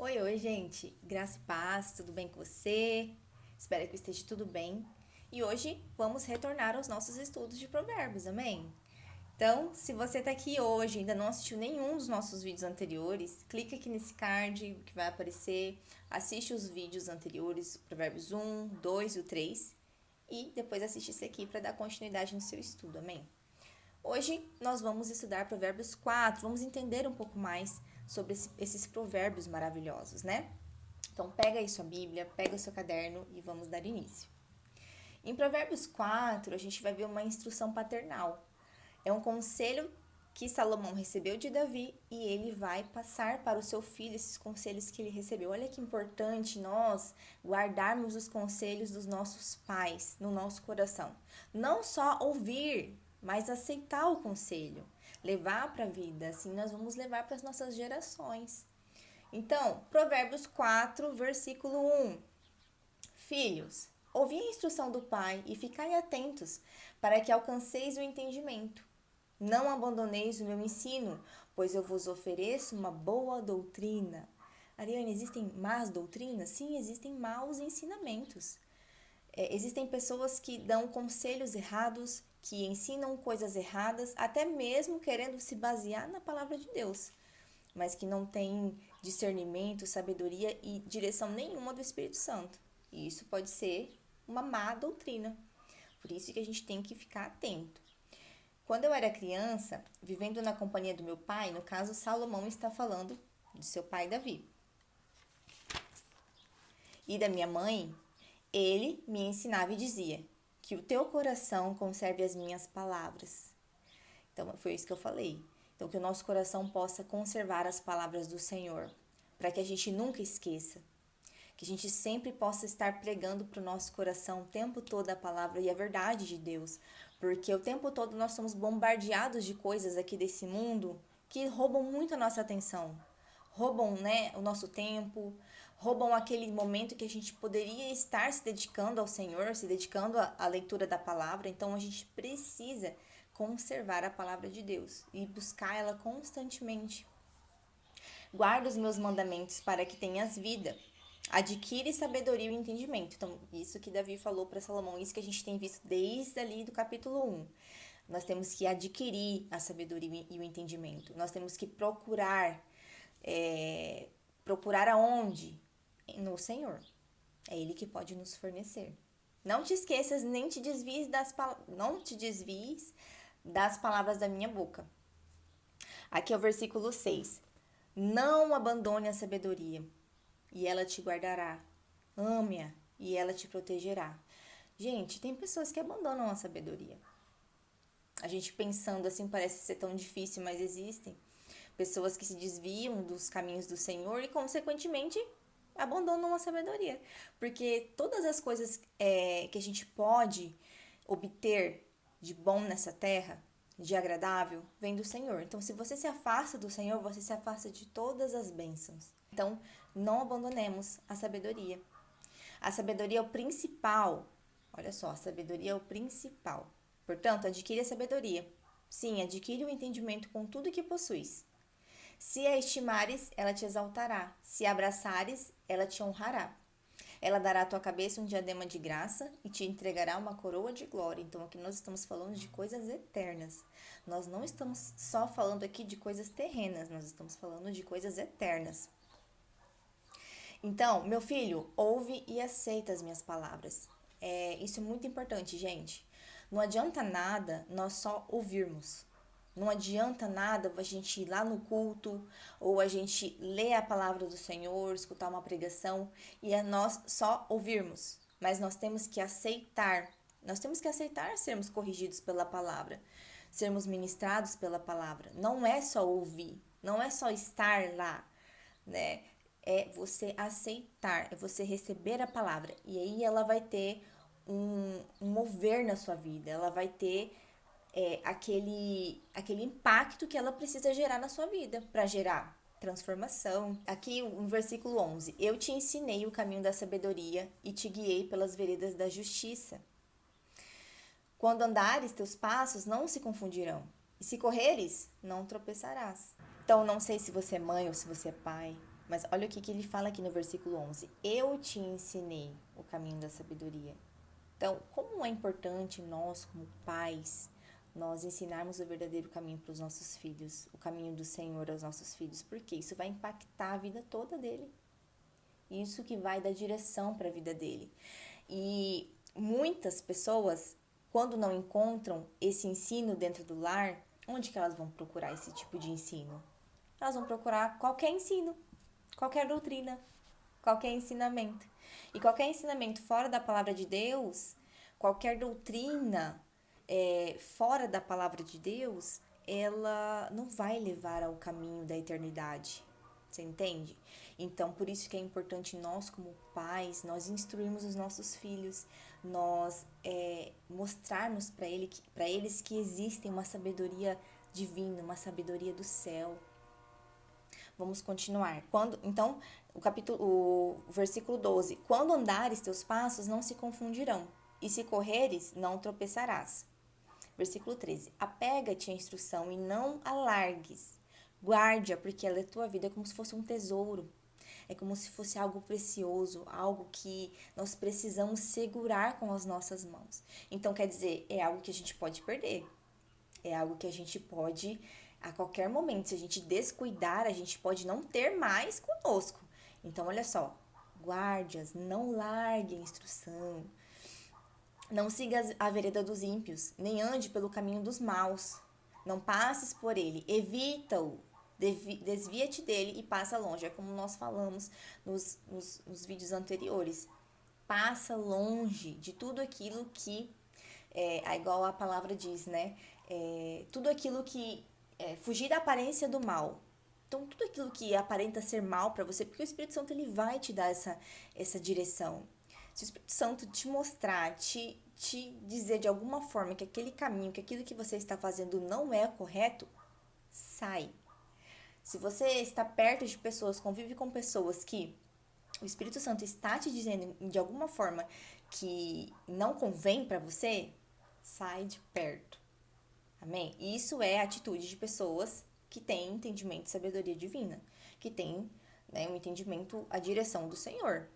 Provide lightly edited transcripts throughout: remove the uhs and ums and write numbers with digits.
Oi, gente! Graça e paz, tudo bem com você? Espero que esteja tudo bem. E hoje vamos retornar aos nossos estudos de Provérbios, amém? Então, se você está aqui hoje e ainda não assistiu nenhum dos nossos vídeos anteriores, clica aqui nesse card que vai aparecer, assiste os vídeos anteriores, Provérbios 1, 2 e o 3, e depois assiste esse aqui para dar continuidade no seu estudo, amém? Hoje nós vamos estudar Provérbios 4, vamos entender um pouco mais sobre esses provérbios maravilhosos, né? Então pega aí sua Bíblia, pega o seu caderno e vamos dar início. Em Provérbios 4, a gente vai ver uma instrução paternal. É um conselho que Salomão recebeu de Davi e ele vai passar para o seu filho esses conselhos que ele recebeu. Olha que importante nós guardarmos os conselhos dos nossos pais no nosso coração. Não só ouvir, mas aceitar o conselho, levar para a vida, assim nós vamos levar para as nossas gerações. Então, Provérbios 4, versículo 1. Filhos, ouvi a instrução do pai e ficai atentos, para que alcanceis o entendimento. Não abandoneis o meu ensino, pois eu vos ofereço uma boa doutrina. Ariane, existem más doutrinas? Sim, existem maus ensinamentos. Existem pessoas que dão conselhos errados, que ensinam coisas erradas, até mesmo querendo se basear na palavra de Deus, mas que não têm discernimento, sabedoria e direção nenhuma do Espírito Santo. E isso pode ser uma má doutrina. Por isso que a gente tem que ficar atento. Quando eu era criança, vivendo na companhia do meu pai, no caso Salomão está falando de seu pai Davi, e da minha mãe, ele me ensinava e dizia que o teu coração conserve as minhas palavras. Então, foi isso que eu falei. Então, que o nosso coração possa conservar as palavras do Senhor, para que a gente nunca esqueça. Que a gente sempre possa estar pregando para o nosso coração o tempo todo a palavra e a verdade de Deus. Porque o tempo todo nós somos bombardeados de coisas aqui desse mundo que roubam muito a nossa atenção. Roubam, né, o nosso tempo, roubam aquele momento que a gente poderia estar se dedicando ao Senhor, se dedicando à leitura da palavra. Então, a gente precisa conservar a palavra de Deus e buscar ela constantemente. Guarda os meus mandamentos para que tenhas vida. Adquire sabedoria e entendimento. Então, isso que Davi falou para Salomão, isso que a gente tem visto desde ali do capítulo 1. Nós temos que adquirir a sabedoria e o entendimento. Nós temos que procurar aonde? No Senhor. É Ele que pode nos fornecer. Não te esqueças, nem te desvies das palavras da minha boca. Aqui é o versículo 6. Não abandone a sabedoria, e ela te guardará. Ame-a, e ela te protegerá. Gente, tem pessoas que abandonam a sabedoria. A gente pensando assim parece ser tão difícil, mas existem. Pessoas que se desviam dos caminhos do Senhor e, consequentemente, abandonam a sabedoria. Porque todas as coisas que a gente pode obter de bom nessa terra, de agradável, vem do Senhor. Então, se você se afasta do Senhor, você se afasta de todas as bênçãos. Então, não abandonemos a sabedoria. A sabedoria é o principal. Olha só, a sabedoria é o principal. Portanto, adquire a sabedoria. Sim, adquire o entendimento com tudo que possuis. Se a estimares, ela te exaltará. Se a abraçares, ela te honrará. Ela dará à tua cabeça um diadema de graça e te entregará uma coroa de glória. Então, aqui nós estamos falando de coisas eternas. Nós não estamos só falando aqui de coisas terrenas, nós estamos falando de coisas eternas. Então, meu filho, ouve e aceita as minhas palavras. Isso é muito importante, gente. Não adianta nada nós só ouvirmos. Não adianta nada a gente ir lá no culto ou a gente ler a palavra do Senhor, escutar uma pregação e nós só ouvirmos. Mas nós temos que aceitar. Nós temos que aceitar sermos corrigidos pela palavra, sermos ministrados pela palavra. Não é só ouvir, não é só estar lá, né? É você aceitar, é você receber a palavra. E aí ela vai ter um mover na sua vida, ela vai ter aquele impacto que ela precisa gerar na sua vida, para gerar transformação. Aqui no versículo 11. Eu te ensinei o caminho da sabedoria e te guiei pelas veredas da justiça. Quando andares, teus passos não se confundirão. E se correres, não tropeçarás. Então, não sei se você é mãe ou se você é pai, Mas olha o que ele fala aqui no versículo 11. Eu te ensinei o caminho da sabedoria. Então, como é importante nós, como pais, nós ensinarmos o verdadeiro caminho para os nossos filhos, o caminho do Senhor aos nossos filhos, porque isso vai impactar a vida toda dele. Isso que vai dar direção para a vida dele. E muitas pessoas, quando não encontram esse ensino dentro do lar, onde que elas vão procurar esse tipo de ensino? Elas vão procurar qualquer ensino, qualquer doutrina, qualquer ensinamento. E qualquer ensinamento fora da palavra de Deus, qualquer doutrina fora da palavra de Deus, ela não vai levar ao caminho da eternidade. Você entende? Então, por isso que é importante nós, como pais, nós instruirmos os nossos filhos, nós mostrarmos para eles que existe uma sabedoria divina, uma sabedoria do céu. Vamos continuar. Então, o versículo 12. Quando andares teus passos, não se confundirão, e se correres, não tropeçarás. Versículo 13. Apega-te à instrução e não a largues. Guarde-a, porque ela é tua vida, é como se fosse um tesouro. É como se fosse algo precioso, algo que nós precisamos segurar com as nossas mãos. Então, quer dizer, é algo que a gente pode perder. É algo que a gente pode, a qualquer momento, se a gente descuidar, a gente pode não ter mais conosco. Então, olha só, guarde-as, não largue a instrução. Não sigas a vereda dos ímpios, nem ande pelo caminho dos maus. Não passes por ele, evita-o. Desvia-te dele e passa longe. É como nós falamos nos vídeos anteriores. Passa longe de tudo aquilo que, igual a palavra diz, né? Tudo aquilo que fugir da aparência do mal. Então, tudo aquilo que aparenta ser mal para você, porque o Espírito Santo ele vai te dar essa direção. Se o Espírito Santo te mostrar, te dizer de alguma forma que aquele caminho, que aquilo que você está fazendo não é correto, sai. Se você está perto de pessoas, convive com pessoas que o Espírito Santo está te dizendo de alguma forma que não convém para você, sai de perto. Amém? Isso é a atitude de pessoas que têm entendimento de sabedoria divina, que têm um entendimento, a direção do Senhor.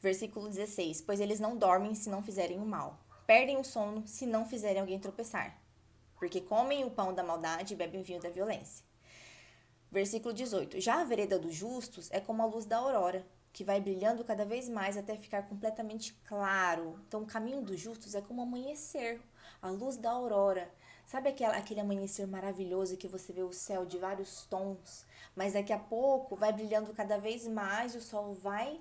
Versículo 16. Pois eles não dormem se não fizerem o mal. Perdem o sono se não fizerem alguém tropeçar. Porque comem o pão da maldade e bebem o vinho da violência. Versículo 18. Já a vereda dos justos é como a luz da aurora, que vai brilhando cada vez mais até ficar completamente claro. Então, o caminho dos justos é como amanhecer, a luz da aurora. Sabe aquele amanhecer maravilhoso que você vê o céu de vários tons, mas daqui a pouco vai brilhando cada vez mais, o sol vai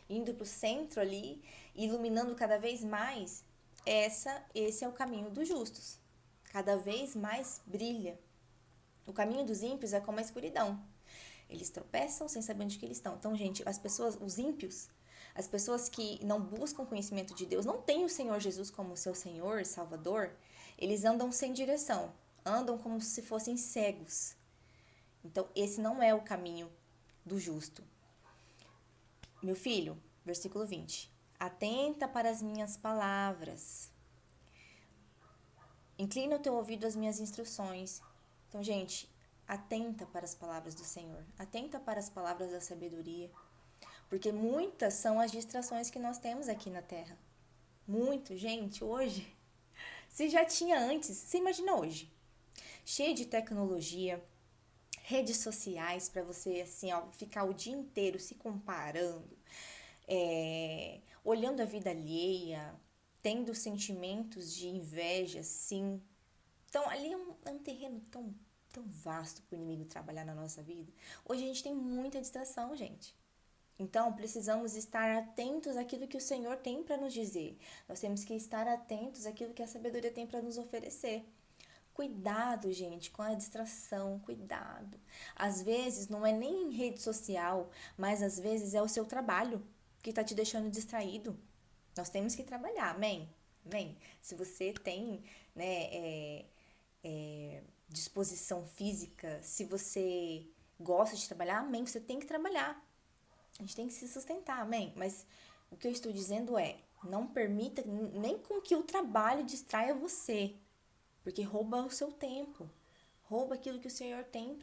indo para o centro ali, iluminando cada vez mais. Esse é o caminho dos justos. Cada vez mais brilha. O caminho dos ímpios é como a escuridão. Eles tropeçam sem saber onde que eles estão. Então, gente, os ímpios, as pessoas que não buscam conhecimento de Deus, não têm o Senhor Jesus como seu Senhor, Salvador, eles andam sem direção, andam como se fossem cegos. Então, esse não é o caminho do justo. Meu filho, versículo 20. Atenta para as minhas palavras. Inclina o teu ouvido às minhas instruções. Então, gente, atenta para as palavras do Senhor. Atenta para as palavras da sabedoria. Porque muitas são as distrações que nós temos aqui na Terra. Muito, gente, hoje. Se já tinha antes, você imagina hoje. Cheio de tecnologia, redes sociais para você, assim, ficar o dia inteiro se comparando, olhando a vida alheia, tendo sentimentos de inveja, sim. Então, ali é um terreno tão vasto para o inimigo trabalhar na nossa vida. Hoje a gente tem muita distração, gente. Então, precisamos estar atentos àquilo que o Senhor tem para nos dizer. Nós temos que estar atentos àquilo que a sabedoria tem para nos oferecer. Cuidado, gente, com a distração, cuidado. Às vezes, não é nem em rede social, mas às vezes é o seu trabalho que está te deixando distraído. Nós temos que trabalhar, amém? Amém? Se você tem, disposição física, se você gosta de trabalhar, amém, você tem que trabalhar. A gente tem que se sustentar, amém? Mas o que eu estou dizendo é, não permita nem com que o trabalho distraia você, porque rouba o seu tempo, rouba aquilo que o Senhor tem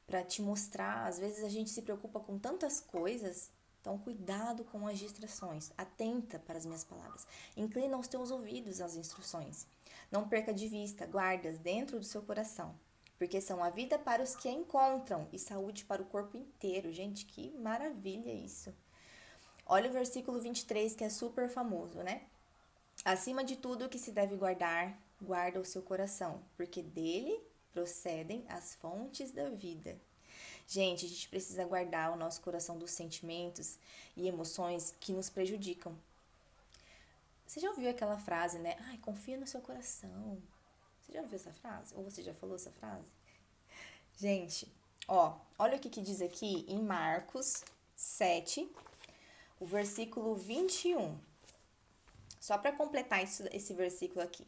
para te mostrar. Às vezes a gente se preocupa com tantas coisas, então cuidado com as distrações. Atenta para as minhas palavras. Inclina os teus ouvidos às instruções. Não perca de vista, guardas dentro do seu coração, porque são a vida para os que a encontram e saúde para o corpo inteiro. Gente, que maravilha isso. Olha o versículo 23, que é super famoso, né? Acima de tudo o que se deve guardar, guarda o seu coração, porque dele procedem as fontes da vida. Gente, a gente precisa guardar o nosso coração dos sentimentos e emoções que nos prejudicam. Você já ouviu aquela frase, né? Ai, confia no seu coração. Você já ouviu essa frase? Ou você já falou essa frase? Gente, ó, olha o que diz aqui em Marcos 7, o versículo 21. Só para completar esse versículo aqui.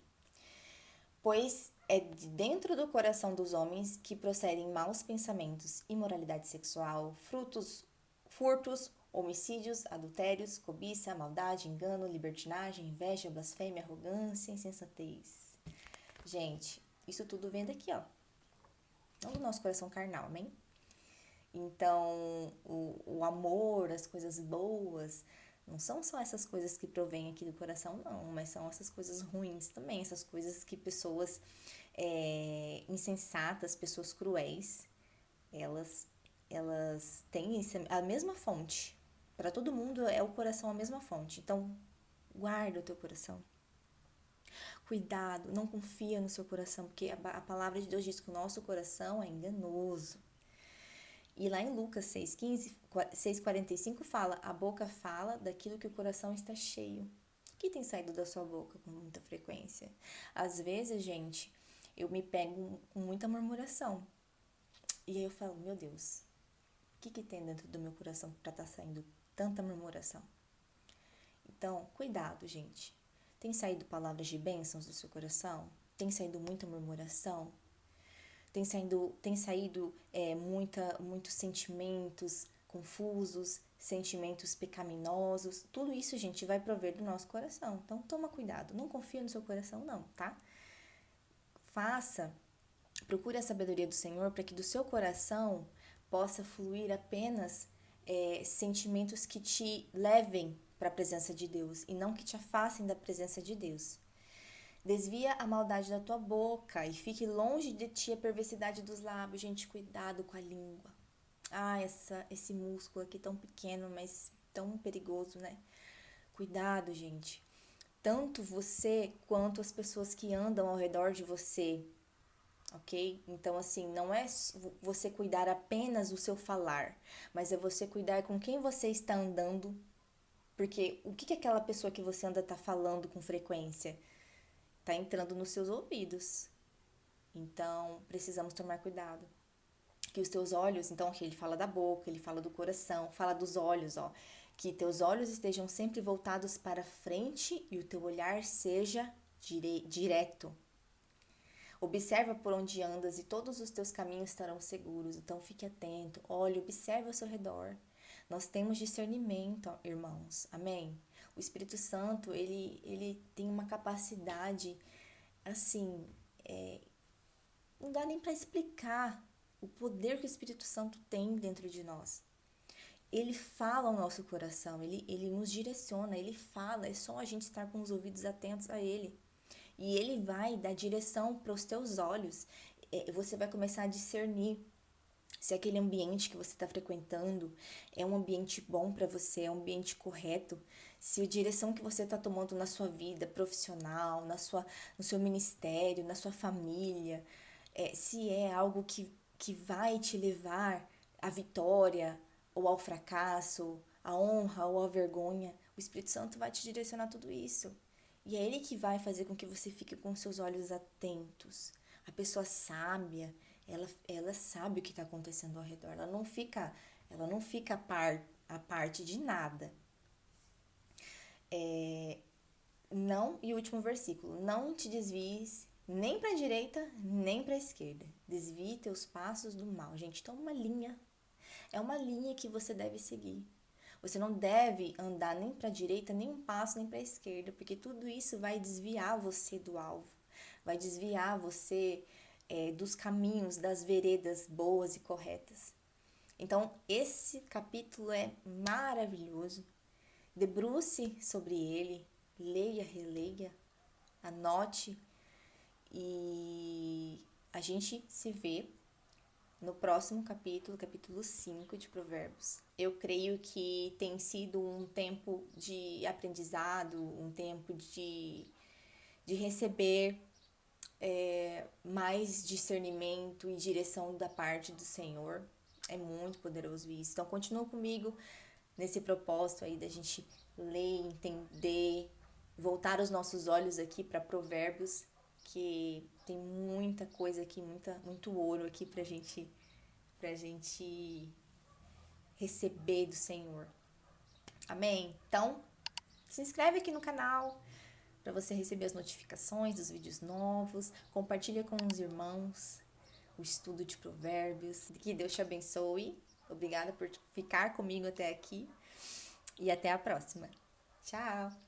Pois é de dentro do coração dos homens que procedem maus pensamentos, imoralidade sexual, furtos, homicídios, adultérios, cobiça, maldade, engano, libertinagem, inveja, blasfêmia, arrogância, insensatez. Gente, isso tudo vem daqui, ó. Não do nosso coração carnal, amém? Então, o amor, as coisas boas, não são só essas coisas que provêm aqui do coração, não, mas são essas coisas ruins também, essas coisas que pessoas insensatas, pessoas cruéis, elas têm a mesma fonte. Para todo mundo é o coração a mesma fonte. Então, guarda o teu coração. Cuidado, não confia no seu coração, porque a palavra de Deus diz que o nosso coração é enganoso. E lá em Lucas 6,45 fala, a boca fala daquilo que o coração está cheio. O que tem saído da sua boca com muita frequência? Às vezes, gente, eu me pego com muita murmuração. E aí eu falo, meu Deus, o que tem dentro do meu coração para estar saindo tanta murmuração? Então, cuidado, gente. Tem saído palavras de bênçãos do seu coração? Tem saído muita murmuração? Tem saído muitos sentimentos confusos, sentimentos pecaminosos. Tudo isso, gente, vai prover do nosso coração. Então, toma cuidado. Não confia no seu coração, não, tá? Procure a sabedoria do Senhor para que do seu coração possa fluir apenas sentimentos que te levem para a presença de Deus e não que te afastem da presença de Deus. Desvia a maldade da tua boca e fique longe de ti a perversidade dos lábios. Gente, cuidado com a língua. Ah, esse músculo aqui tão pequeno, mas tão perigoso, né? Cuidado, gente. Tanto você quanto as pessoas que andam ao redor de você, ok? Então, assim, não é você cuidar apenas do seu falar, mas é você cuidar com quem você está andando. Porque o que aquela pessoa que você anda tá falando com frequência? Tá entrando nos seus ouvidos. Então, precisamos tomar cuidado. Que os teus olhos, então, que ele fala da boca, ele fala do coração, fala dos olhos, ó. Que teus olhos estejam sempre voltados para frente e o teu olhar seja direto. Observa por onde andas e todos os teus caminhos estarão seguros. Então, fique atento. Olhe, observe ao seu redor. Nós temos discernimento, irmãos. Amém? O Espírito Santo, ele tem uma capacidade, assim, não dá nem para explicar o poder que o Espírito Santo tem dentro de nós. Ele fala ao nosso coração, ele nos direciona, ele fala, é só a gente estar com os ouvidos atentos a ele. E ele vai dar direção para os teus olhos. Você vai começar a discernir se aquele ambiente que você está frequentando é um ambiente bom para você, é um ambiente correto, se a direção que você está tomando na sua vida profissional, no seu ministério, na sua família, se é algo que vai te levar à vitória ou ao fracasso, à honra ou à vergonha. O Espírito Santo vai te direcionar tudo isso. E é Ele que vai fazer com que você fique com seus olhos atentos. A pessoa sábia, ela sabe o que está acontecendo ao redor. Ela não fica a parte de nada. Não, e o último versículo. Não te desvies nem para a direita, nem para a esquerda. Desvie teus passos do mal. Gente, então uma linha. É uma linha que você deve seguir. Você não deve andar nem para a direita, nem um passo, nem para a esquerda, porque tudo isso vai desviar você do alvo. Vai desviar você dos caminhos, das veredas boas e corretas. Então, esse capítulo é maravilhoso. Debruce sobre ele, leia, releia, anote e a gente se vê no próximo capítulo, capítulo 5 de Provérbios. Eu creio que tem sido um tempo de aprendizado, um tempo de receber mais discernimento e direção da parte do Senhor. É muito poderoso isso. Então, continua comigo nesse propósito aí da gente ler, entender, voltar os nossos olhos aqui para Provérbios, que tem muita coisa aqui, muito ouro aqui pra gente receber do Senhor. Amém? Então, se inscreve aqui no canal para você receber as notificações dos vídeos novos. Compartilha com os irmãos o estudo de Provérbios. Que Deus te abençoe. Obrigada por ficar comigo até aqui. E até a próxima. Tchau!